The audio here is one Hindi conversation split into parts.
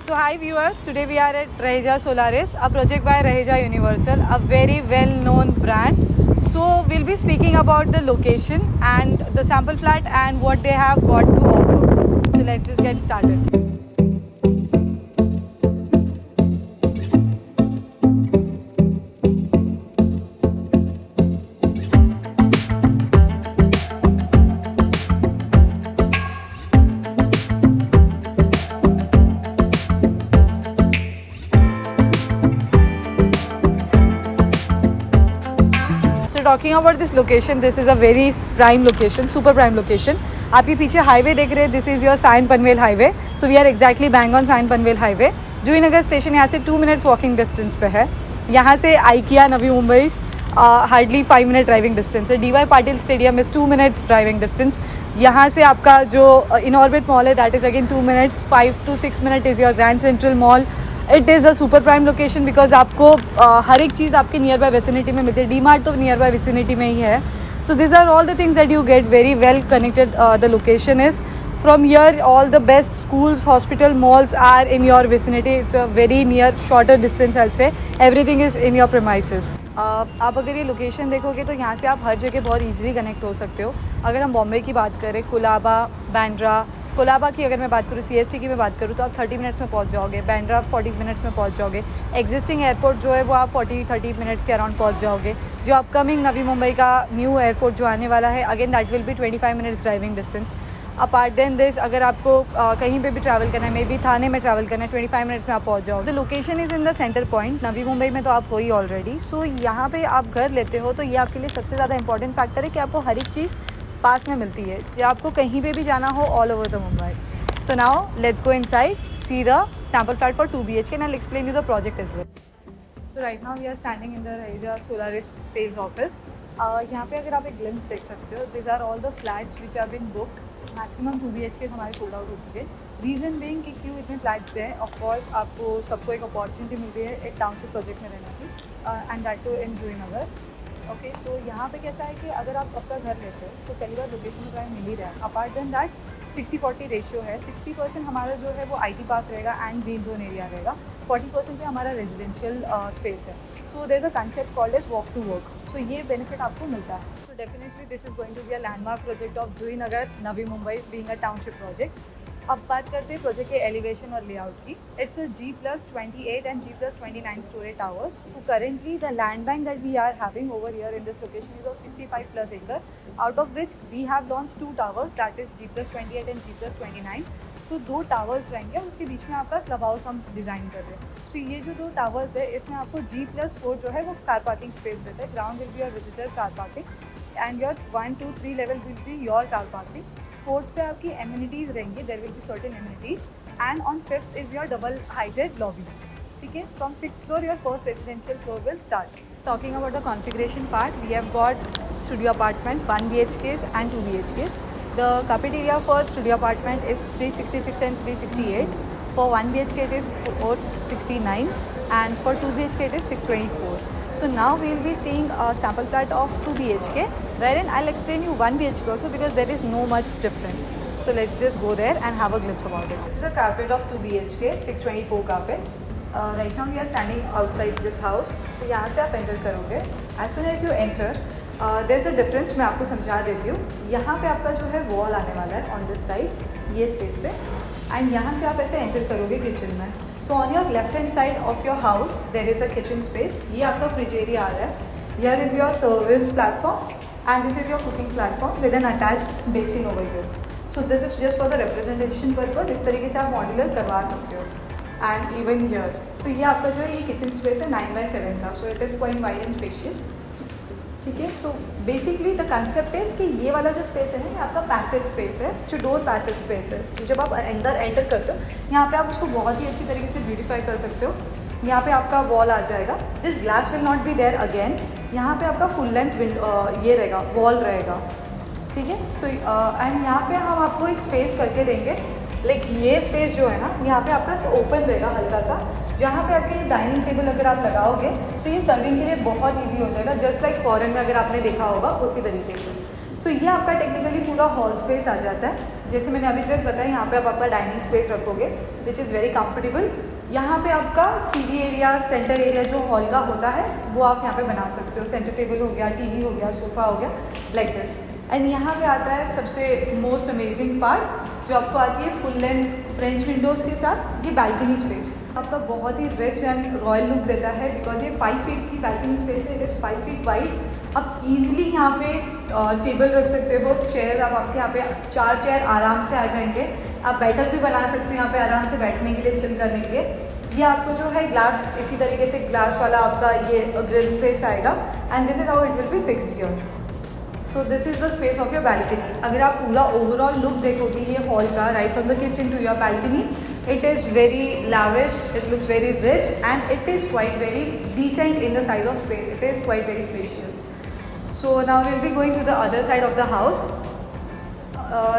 So hi viewers, today we are at Raheja Solaris, a project by Raheja Universal, a very well-known brand. So we'll be speaking about the location and the sample flat and what they have got to offer. So let's just get started. Talking about this location, this is a very prime location, super prime location. आप ये पीछे हाईवे देख रहे हैं, this is your Sion Panvel highway. So we are exactly bang on Sion Panvel highway. Juinagar station यहाँ से 2 मिनट्स वॉकिंग डिस्टेंस पे है. यहाँ से IKEA Navi Mumbai hardly 5 minute driving distance है. DY Patil stadium is 2 minutes driving distance. यहाँ से आपका जो इनऑर्बिट मॉल है that is again 2 minutes. 5 to 6 minute is your grand central mall. It is a super prime location because आपको हर एक चीज़ आपके नियर बाय विसिनिटी में मिलती है. DMart तो नियर बाय विसिनिटी में ही है. So this are all the things that you get very well connected. The location is from here all the best schools, hospital, malls are in your vicinity. It's a very near, shorter distance I'll say. Everything is in your premises. आप अगर ये लोकेशन देखोगे तो यहाँ से आप हर जगह बहुत ईजिली कनेक्ट हो सकते हो. अगर हम बॉम्बे की बात करें, कोलाबा, बांद्रा, कोलाबा की अगर मैं बात करूँ, CST की मैं बात करूँ तो आप 30 मिनट्स में पहुँच जाओगे. बांद्रा 40 मिनट्स में पहुँच जाओगे. एग्जिस्टिंग एयरपोर्ट जो है वो आप 40-30 मिनट्स के अराउंड पहुँच जाओगे. जो अपकमिंग नवी मुंबई का न्यू एयरपोर्ट जो आने वाला है, again that will be 25 minutes driving distance. Apart then this, अगर आपको कहीं पे भी ट्रैवल करना है, मे बी थाने में ट्रैवल करना है, 25 मिनट्स में आप पहुँच जाओ. The location is in the centre point. Navi Mumbai में तो आप हो ही ऑलरेडी. सो यहाँ पे आप घर लेते हो तो ये आपके लिए सबसे ज़्यादा इंपॉर्टेंट फैक्टर है कि आपको हर एक चीज़ पास में मिलती है या आपको कहीं पे भी जाना हो all over the Mumbai. So now let's go inside, see the sample flat for 2 BHK and I'll explain you the project as well. So right now we are standing in the Raheja Solaris sales office. यहाँ पे अगर आप एक ग्लिम्स देख सकते हो, these are all the flats which have been booked. Maximum 2 BHK हमारे सोल्ड आउट हो चुके हैं. रीज़न बीइंग कि क्यों इतने फ्लैट्स हैं. ऑफकोर्स आपको सबको एक अपॉर्चुनिटी मिल रही है एक टाउनशिप प्रोजेक्ट में रहने की, and that too in Juhi Nagar. Okay, so यहाँ पे कैसा है कि अगर आप अपना घर लेते हो तो पहली बार लोकेशन में प्राइम मिल ही रहा है. अपार्ट देन दैट 60-40 रेशियो है. 60% हमारा जो है वो IT पार्क रहेगा एंड ग्रीन जोन एरिया रहेगा. 40% पे हमारा रेजिडेंशियल स्पेस है. So there is a concept called as walk to work. So ये बेनिफिट आपको मिलता है. So definitely this is going to be a landmark project of Juhi Nagar Navi Mumbai being a township project. अब बात करते हैं प्रोजेक्ट के एलिवेशन और लेआउट की. It's a G+28 and G+29 story towers. So currently the land bank that we are having over here in this location is of 65+ acre, out of which we have launched 2 towers, that is G+28 and G+29. So 2 towers रहेंगे और उसके बीच में आपका क्लब हाउस हम डिज़ाइन कर रहे हैं. सो ये जो 2 टावर्स है इसमें आपको G+4 जो है वो कार पार्किंग स्पेस रहता है. Ground will be your visitor car parking and your 1, 2, 3 level will be your car parking. 4th पे आपकी एमिनिटीज़ रहेंगी, there will be certain amenities. And on 5th is your double heighted lobby. ठीक है, from 6th floor your first residential floor will start. Talking about the configuration part, we have got studio apartment 1 BHKs and 2 BHKs. The carpet area for studio apartment is 366 and 368. For 1 BHK it is 469 and for 2 BHK it is 624. So now we will be seeing a sample flat of 2 BHK, wherein I'll explain you 1 BHK also because there is no much difference. So let's just go there and have a glimpse about it. This is the carpet of 2 BHK, 624 carpet. Right now we are standing outside this house. तो यहाँ से आप एंटर करोगे. As soon as you enter, there is a difference. मैं आपको समझा देती हूँ. यहाँ पे आपका जो है वॉल आने वाला है ऑन दिस साइड, ये स्पेस पे, एंड यहाँ से आप ऐसे एंटर करोगे किचन में. So on your left hand side of your house there is a kitchen space. ये आपका फ्रिज एरिया आ रहा है. Here is your service platform and this is your cooking platform with an attached basin over here. So this is just for the representation purpose. इस तरीके से आप मॉड्यूलर करवा सकते हो. एंड इवन हियर, सो ये आपका जो है ये किचन स्पेस है 9x7 का. So it is quite wide and spacious. ठीक है, so basically the concept is कि ये वाला जो स्पेस है ना, ये आपका पैसेज स्पेस है, जो डोर पैसेज स्पेस है. तो जब आप अंदर एंटर करते हो यहाँ पे आप उसको बहुत ही अच्छी तरीके से ब्यूटीफाई कर सकते हो. यहाँ पे आपका वॉल आ जाएगा. This glass will not be there again. यहाँ पे आपका फुल लेंथ ये रहेगा, वॉल रहेगा. ठीक है, सो एंड यहाँ पे हम आपको एक स्पेस करके देंगे. लाइक ये स्पेस जो है ना, यहाँ पे आपका ओपन रहेगा हल्का सा, जहाँ पे आपके डाइनिंग टेबल अगर आप लगाओगे तो ये सर्विंग के लिए बहुत इजी हो जाएगा. जस्ट लाइक फॉरेन में अगर आपने देखा होगा उसी तरीके से. सो ये आपका टेक्निकली पूरा हॉल स्पेस आ जाता है. जैसे मैंने अभी जस्ट बताया, यहाँ पे आप आपका डाइनिंग स्पेस रखोगे विच इज़ वेरी कंफर्टेबल। यहाँ पे आपका टीवी एरिया, सेंटर एरिया जो हॉल का होता है वो आप यहाँ पे बना सकते हो। सेंटर टेबल हो गया, टीवी हो गया, सोफ़ा हो गया, लाइक दिस। एंड यहाँ पे आता है सबसे मोस्ट अमेजिंग पार्ट जो आपको आती है फुल लेंथ फ्रेंच विंडोज़ के साथ ये बैल्कनी स्पेस। आपका बहुत ही रिच एंड रॉयल लुक देता है बिकॉज ये 5 फीट की बैल्कनी स्पेस है। It is 5 feet wide. आप इजीली यहाँ पे टेबल रख सकते हो, चेयर आप आपके यहाँ पे 4 चेयर आराम से आ जाएंगे। आप बैठक भी बना सकते हो यहाँ पे आराम से बैठने के लिए, चिल करने के लिए। ये आपको जो है ग्लास, इसी तरीके से ग्लास वाला आपका ये ग्रिल स्पेस आएगा and this is how it will be fixed here. So this is the space of your balcony. अगर आप पूरा ओवरऑल लुक देखोगे ये हॉल का, right from the kitchen to your balcony, it is very lavish, it looks very rich and it is quite very decent in the size of space. It is quite very spacious. So now we'll be going to the other side of the house.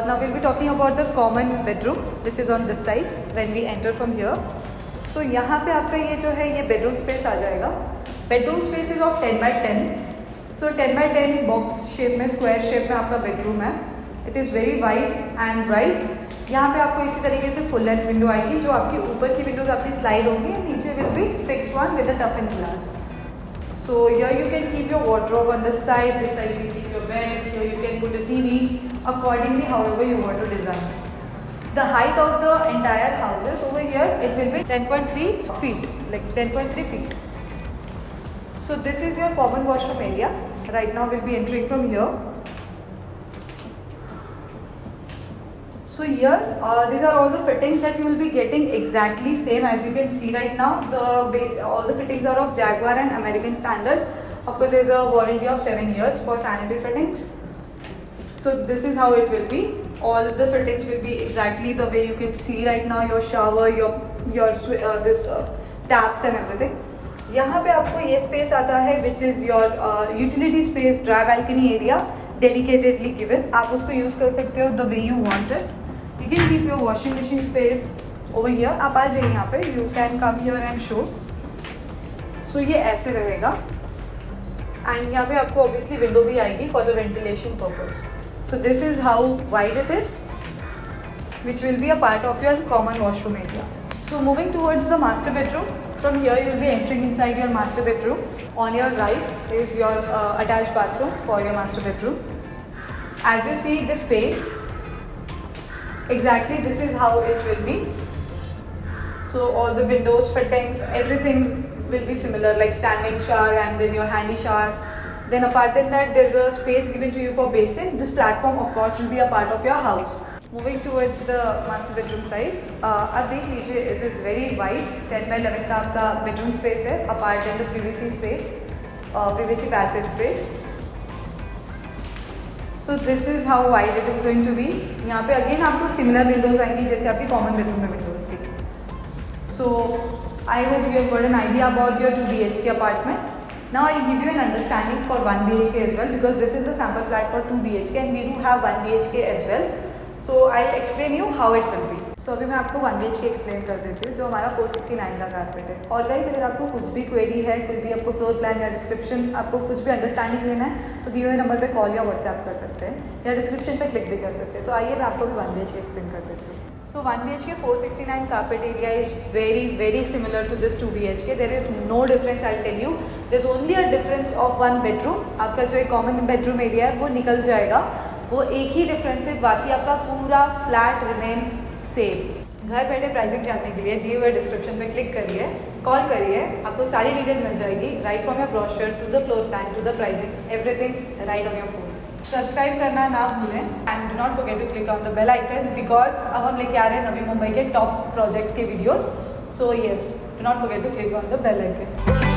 Now we'll be talking about the common bedroom which is on this side when we enter from here. So यहाँ पे आपका ये जो है ये bedroom space आ जाएगा। Bedroom space is of 10 by 10. So 10 by 10 box shape में, square shape में आपका bedroom है। It is very wide and bright. यहाँ पे आपको इसी तरीके से फुल लेंथ विंडो आएगी जो आपकी ऊपर की विंडोज आपकी स्लाइड होगी, नीचे will be fixed one with a टफ इन glass. So here you can keep your wardrobe on this side you keep your bed, here you can put a TV accordingly however you want to design. The height of the entire houses over here it will be 10.3 feet, like 10.3 feet. So this is your common washroom area. Right now we'll be entering from here. So here, these are all the fittings that you will be getting exactly same as you can see right now. All the fittings are of Jaguar and American standards. Of course, there is a warranty of 7 years for sanitary fittings. So this is how it will be. All the fittings will be exactly the way you can see right now. Your shower, your taps and everything. यहाँ पे आपको ये space आता है which is your utility space, dry balcony area, dedicatedly given. आप उसको use कर सकते हो the way you want it. You can keep your washing machine space over here. आप आ जाइए यहाँ पे, you can come here and show. So ये ऐसे रहेगा and यहाँ पे आपको obviously window भी आएगी for the ventilation purpose. So this is how wide it is, which will be a part of your common washroom area. So moving towards the master bedroom. From here you will be entering inside your master bedroom. On your right is your attached bathroom for your master bedroom. As you see this space, exactly this is how it will be. So all the windows, fittings, everything will be similar, like standing shower and then your handy shower. Then apart than that, there's a space given to you for basin. This platform of course will be a part of your house. Moving towards the master bedroom size, आप देख लीजिए it is very wide, 10 by 11 का आपका bedroom space है, apart than the privacy space, privacy passage space. So this is how wide it is going to be. यहाँ पे again आपको similar windows आएंगी जैसे आपकी common bedroom में windows थी. So I hope you have got an idea about your 2 BHK apartment. Now I'll give you an understanding for 1 BHK as well because this is the sample flat for 2 BHK and we do have 1 BHK as well. So I'll explain you how it will be. So अभी मैं आपको 1 BHK एक्सप्लेन कर देती हूँ जो हमारा 469 का कारपेट है। और गाइस अगर आपको कुछ भी क्वेरी है, कोई भी आपको फ्लोर प्लान या डिस्क्रिप्शन, आपको कुछ भी अंडरस्टैंडिंग लेना है तो दिए हुए नंबर पे कॉल या व्हाट्सएप कर सकते हैं या डिस्क्रिप्शन पे क्लिक भी कर सकते हैं। तो आइए मैं आपको भी 1 BHK एक्सप्लेन कर देती हूँ। So 1 BHK 469 carpet area is very similar to this 2 BHK. There is no difference, I'll tell you. There's only a difference of 1 bedroom. आपका जो एक कॉमन बेडरूम एरिया है वो निकल जाएगा, वो एक ही डिफरेंस है, बाकी आपका पूरा फ्लैट रिमेन्स सेम। घर बैठे प्राइसिंग जानने के लिए दिए हुए डिस्क्रिप्शन पे क्लिक करिए, कॉल करिए, आपको सारी डिटेल मिल जाएगी right from your brochure to the floor plan to the pricing, everything right on your phone. Subscribe करना ना भूलें and do not forget to click on the bell icon because अब हम लेके आ रहे हैं नवी मुंबई के टॉप प्रोजेक्ट्स के videos. So yes, do not forget to click on the bell icon.